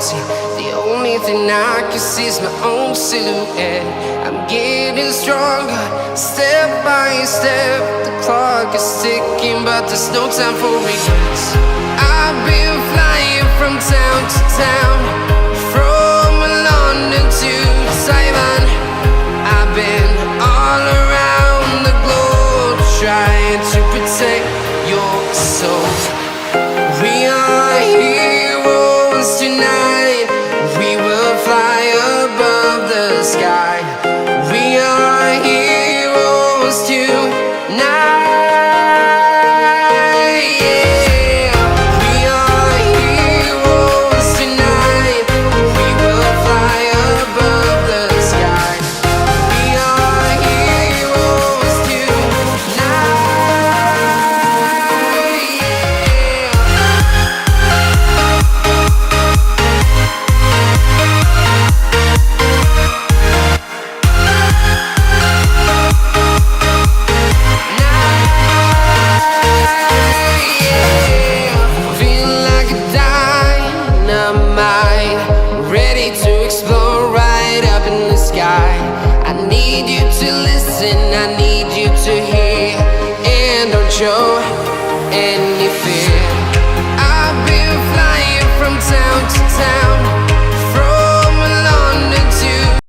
see. The only thing I can see is my own silhouette. I'm getting stronger, step by step. The clock is ticking, but there's no time for regrets. I've been flying from town to town, from London to Taiwan. I've been all around the globe, trying to protect your soul. We are heroes tonight. We will fly above the sky. We are heroes tonight. Yeah. We are heroes tonight. We will fly above the sky. We are heroes tonight. Feel like a dynamite, ready to explode right up in the sky. I need you to listen, I need you to hear, and don't show any fear. I've been flying from town to town,